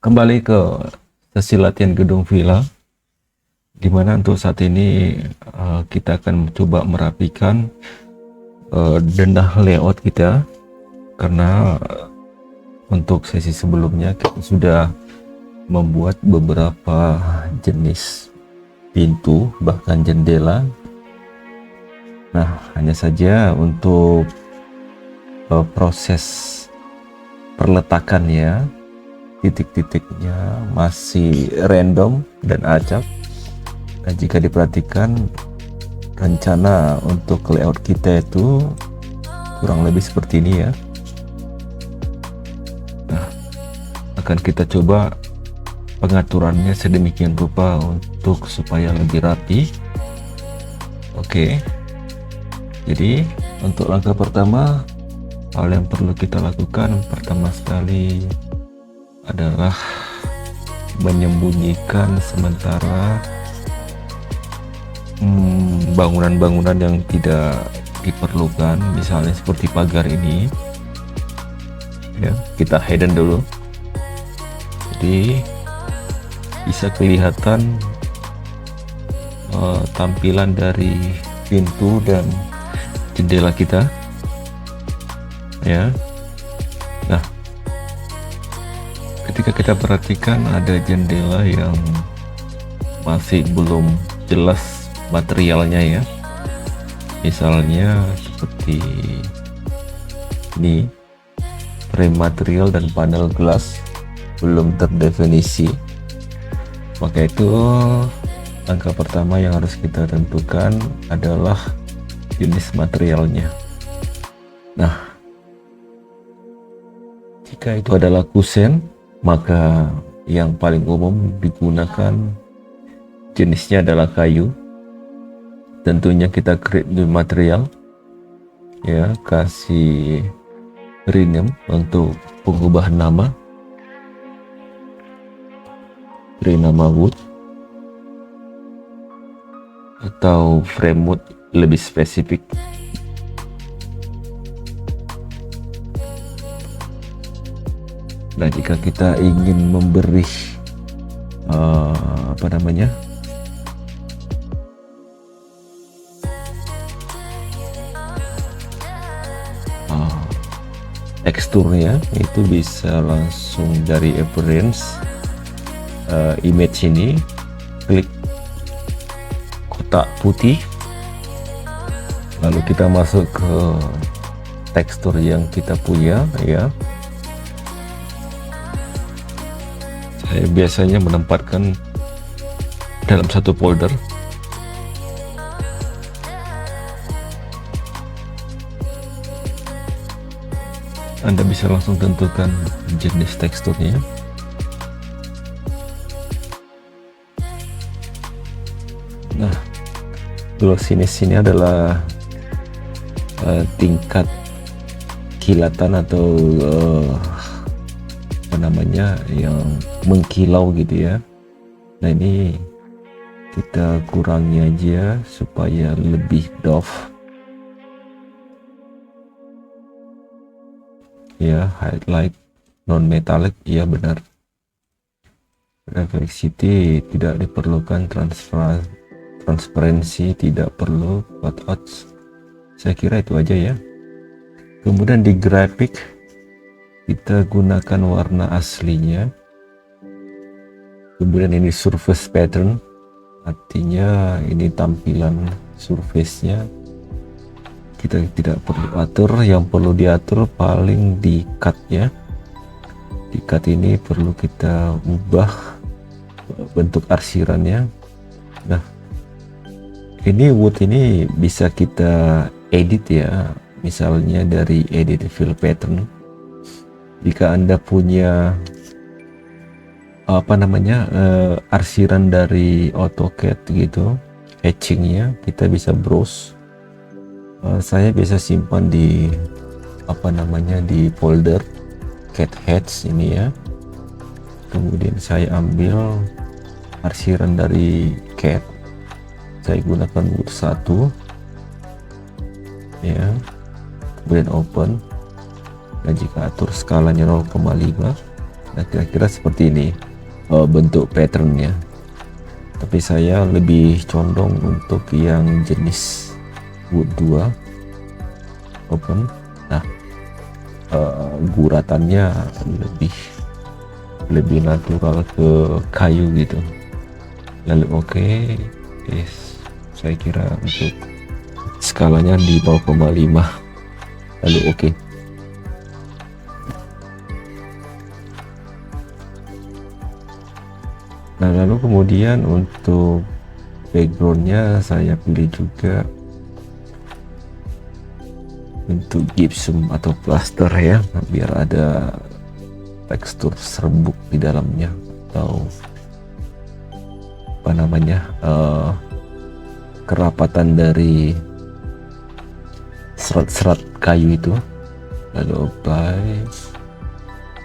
Kembali ke sesi latihan gedung villa, di mana untuk saat ini kita akan coba merapikan denah layout kita, karena untuk sesi sebelumnya kita sudah membuat beberapa jenis pintu bahkan jendela. Nah, hanya saja untuk proses perletakannya, titik-titiknya masih random dan acak. Dan jika diperhatikan, rencana untuk layout kita itu kurang lebih seperti ini ya. Nah, akan kita coba pengaturannya sedemikian rupa untuk supaya lebih rapi. Oke, jadi untuk langkah pertama, hal yang perlu kita lakukan pertama sekali adalah menyembunyikan sementara bangunan-bangunan yang tidak diperlukan, misalnya seperti pagar ini ya. Kita hidden dulu, jadi bisa kelihatan tampilan dari pintu dan jendela kita ya. Nah, ketika kita perhatikan ada jendela yang masih belum jelas materialnya ya, misalnya seperti ini, frame material dan panel glass belum terdefinisi. Maka itu langkah pertama yang harus kita tentukan adalah jenis materialnya. Nah, jika itu adalah kusen, maka yang paling umum digunakan jenisnya adalah kayu. Tentunya kita create new material ya, kasih rename untuk pengubahan nama, beri nama wood atau frame wood lebih spesifik. Nah, jika kita ingin memberi teksturnya, itu bisa langsung dari appearance, image ini, klik kotak putih, lalu kita masuk ke tekstur yang kita punya ya. Saya biasanya menempatkan dalam satu folder. Anda bisa langsung tentukan jenis teksturnya. Nah, glossiness ini adalah tingkat kilatan atau yang mengkilau gitu ya. Nah, ini kita kurangi aja supaya lebih doff ya. Highlight non metallic, iya benar. Reflexity tidak diperlukan, transparency tidak perlu, cutouts saya kira itu aja ya. Kemudian di graphic kita gunakan warna aslinya. Kemudian ini surface pattern, artinya ini tampilan surface-nya. Kita tidak perlu atur, yang perlu diatur paling di cut ya. Di cut ini perlu kita ubah bentuk arsirannya. Nah, ini wood ini bisa kita edit ya, misalnya dari edit fill pattern. Jika Anda punya arsiran dari AutoCAD gitu, etchingnya, kita bisa browse. Saya biasa simpan di di folder CAD heads ini ya. Kemudian saya ambil arsiran dari CAD, saya gunakan wood 1 ya, kemudian open. Nah, jika atur skalanya 0,5, Nah, kira-kira seperti ini bentuk patternnya, tapi saya lebih condong untuk yang jenis wood 2 open. Nah, guratannya lebih natural ke kayu gitu. Lalu oke, yes, saya kira untuk skalanya di 0,5, lalu oke. Nah, lalu kemudian untuk backgroundnya saya pilih juga untuk gypsum atau plaster ya, biar ada tekstur serbuk di dalamnya, atau apa namanya, kerapatan dari serat-serat kayu itu. Lalu apply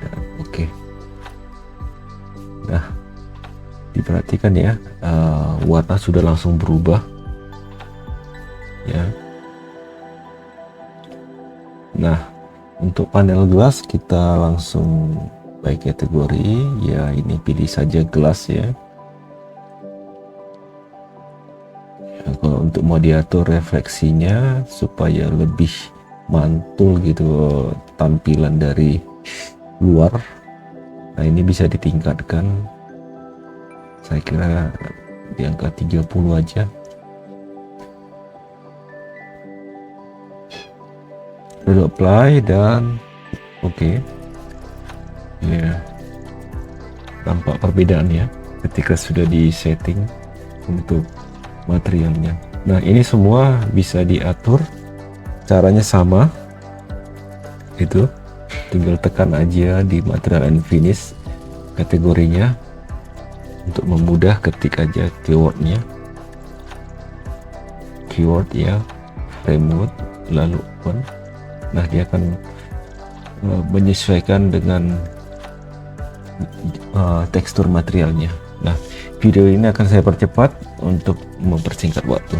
dan oke. Nah, diperhatikan ya, warna sudah langsung berubah ya. Nah, untuk panel gelas kita langsung by kategori ya, ini pilih saja gelas ya. Kalau untuk mau diatur refleksinya supaya lebih mantul gitu tampilan dari luar, nah ini bisa ditingkatkan, saya kira di angka 30 aja. Lalu apply dan oke. Ya, tampak perbedaannya ketika sudah di setting untuk materialnya. Nah, ini semua bisa diatur, caranya sama, itu tinggal tekan aja di material and finish kategorinya untuk memudah ketik aja keywordnya, keyword ya, framework, lalu open. Nah, dia akan menyesuaikan dengan tekstur materialnya. Nah, video ini akan saya percepat untuk mempersingkat waktu.